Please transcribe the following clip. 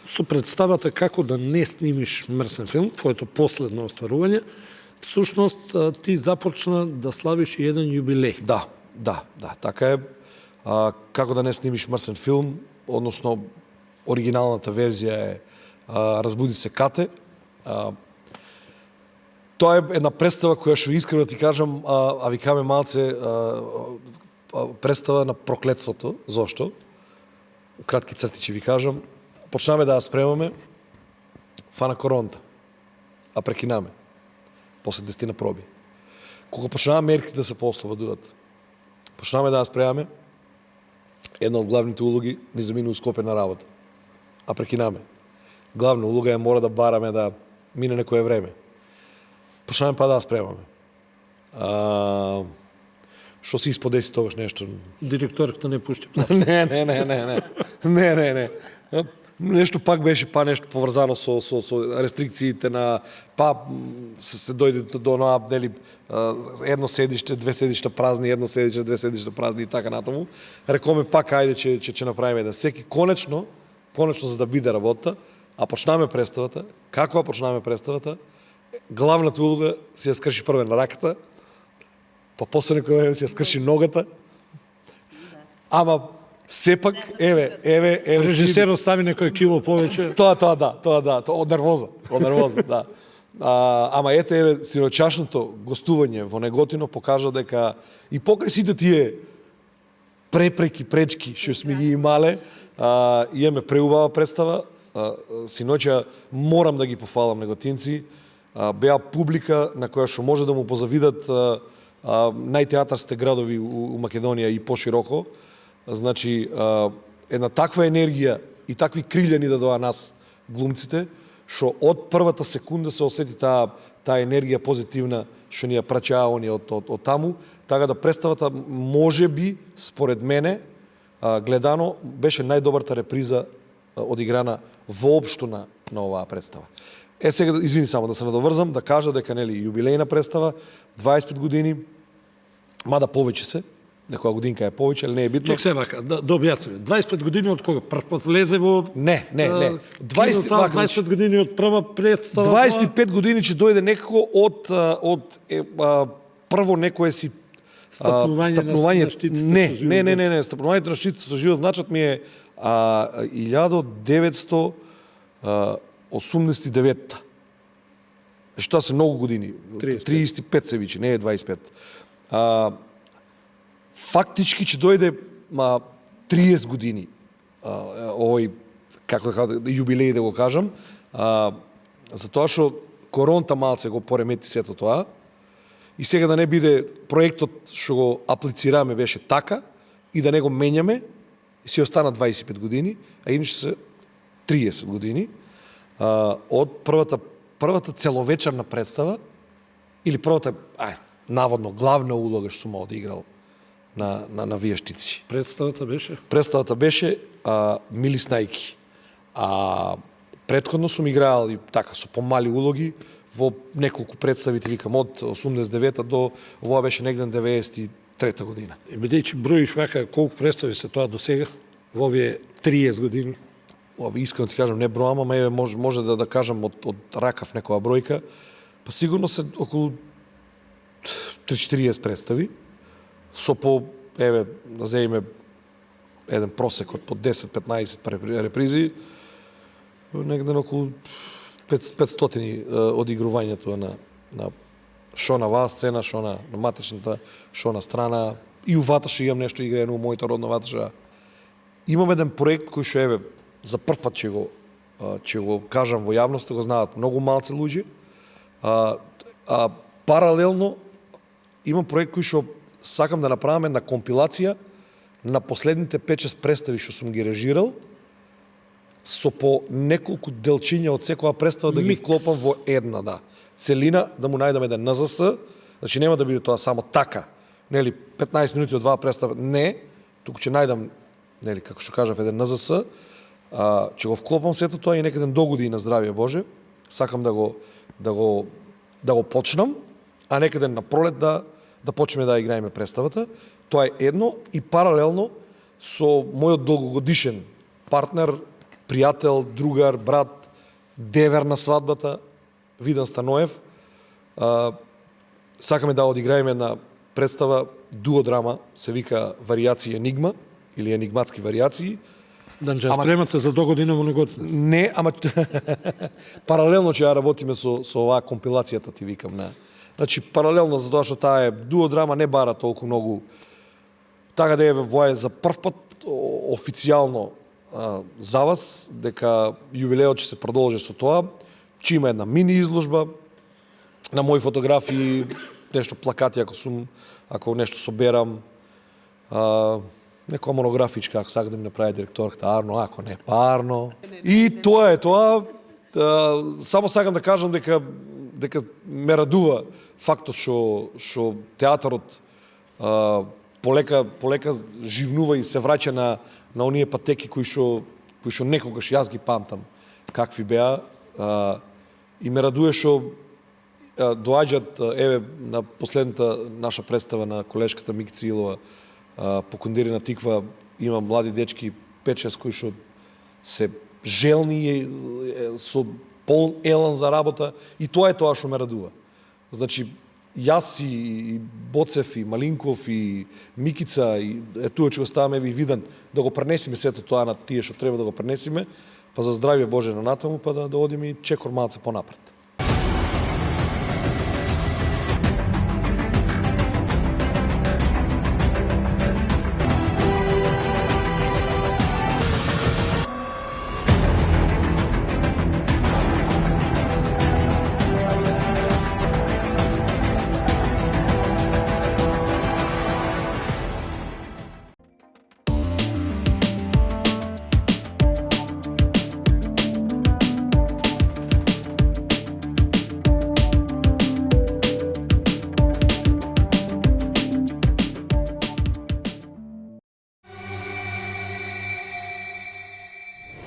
со представата како да не снимиш мрсен филм, твоето последно остварување, всушност ти започна да славиш и еден јубилеј. Да, така е. Како да не снимиш мрсен филм, односно оригиналната верзија е Разбуди се Кате. Тоа е една представа која што искрено ти кажам, викаме малце представа на проклетството. Зошто? У кратки црти ќе ви кажам. Почнаме да ја спремаме, фана короната, а прекинаме. После 10 проби. Кога почнаа мерките да се поослободуват, почнаме да ја спремаме, една од главните улоги ни замина Скопје на работа. А прекинаме. Главна улога е мора да бараме да мине некое време. Почнаме па да ја спремаме. Што се исподеси тогаш нешто? Директорката не пушти. Не. Нешто пак беше нешто поврзано со рестрикциите на се дојде до онаа нели едно седиште, две седишта празни, едно седиште, две седишта празни и така натаму. Рекоме пак ајде ќе направиме да секи конечно за да биде работа, а почнаме представата. Како почнаме представата? Главната улога си ја скрши прве на раката, па после некој време си ја скрши ногата. Ама сепак, еве. Режисер остави некој кило повеќе. Тоа, од нервоза, да. Ама еве, синочашното гостување во Неготино покажа дека и покрај сите тие пречки што сме ги имале, имаме преубава представа. Синоќа морам да ги пофалам неготинци. Беа публика на која што може да му позавидат најтеатарските градови у Македонија и пошироко. Значи, една таква енергија и такви крилја ни дадоа нас, глумците, што од првата секунда се осети таа енергија позитивна што ни ја прачаа они од таму, така да представата може би, според мене, гледано, беше најдобарта реприза одиграна воопшто на оваа представа. Сега, извини само да се надоврзам, да кажа дека нели јубилејна представа, 25 години, мада повеќе се, некоја годинка е повеќе, але не е битно. Чек се вака, да објасниме. 25 години од кога првпат влезе во... Не. 20 години од прва представа... 25 години ќе дојде некако од прво некое си стапнување на штиците со живот. Не, стапнувањето на штиците со живот значат ми е 1989-та. Тоа се многу години. 35 се вичи, не е 25. Фактички ќе дојде 30 години овој, како да кажа, јубилеј да го кажам, затоа што короната малце го поремети сето тоа. И сега да не биде проектот што го аплицираме беше така и да не го менјаме, си остана 25 години, а иначе се 30 години од првата целовечерна представа или првата наводно главна улога што сум одиграл на вијаштици. Представата беше Мили Снајки. Претходно сум играал и така со помали улоги во неколку представи, викам, од 89-та до овоа беше негде 93-та година. И бидејќи броиш вака колку представи се тоа до сега во овие 30 години? Искрено ти кажам, не броам, ама може да кажам од ракав некоја бројка, па сигурно се околу 3-40 представи, со по, назеиме, еден просек од по 10-15 репризи, негде на околу 500 одигрувањето на шо на вас сцена, шо на матичната, шо на страна. И у Ваташа имам нешто играно, у мојата родна Ваташа. Имам еден проект кој што за прв пат ќе го кажам во јавност, го знаат многу малце луѓе. Паралелно имам проект кој што сакам да направам една компилација на последните 5-6 представи што сум ги режирал, со по неколку делчиња од секоја представа да ги вклопам во една, целина, да му најдам еден НЗС, значи нема да биде тоа само така, нели 15 минути од два представа, не, туку ќе најдам, нели како што кажав, еден НЗС, ќе го вклопам сето тоа и некаден до година, здравје Боже, сакам да го почнам, а некаден на пролет да почнеме да играеме представата. Тоа е едно и паралелно со мојот долгогодишен партнер, пријател, другар, брат, девер на свадбата, Видан Станоев. Сакаме да одиграеме една представа, дуодрама, се вика Варијации Енигма, или енигматски варијации. Да не спремате за догодина во неготина. Не, ама паралелно ќе ја работиме со оваа компилацијата, ти викам, на. Значи, паралелно, затоа што таа е дуодрама, не бара толку многу. Така да е воја за прв пат официјално за вас, дека јубилеот ќе се продолжи со тоа. Ќе има една мини изложба на мои фотографии, нешто плакати ако нешто соберам, некоја монографичка, ако сакам да ми направи директорката Арно, ако не Арно. И тоа е тоа. Само сакам да кажам дека ме радува фактот што театарот полека живнува и се враќа на оние патеки кои што некогаш јас ги памтам какви беа. И ме радува што доаѓаат, еве, на последната наша представа на колешката Микица Илова по Кондирина Тиква, има млади дечки, 5-6 кои што се желни, со полн елан за работа, и тоа е тоа што ме радува. Значи, јас и Боцев, и Малинков, и Микица, и тука ќе го ставаме и Видан, да го пренесиме сето тоа на тие што треба да го пренесиме, па за здравје Боже на натаму, па да одиме и чекор малце понапред.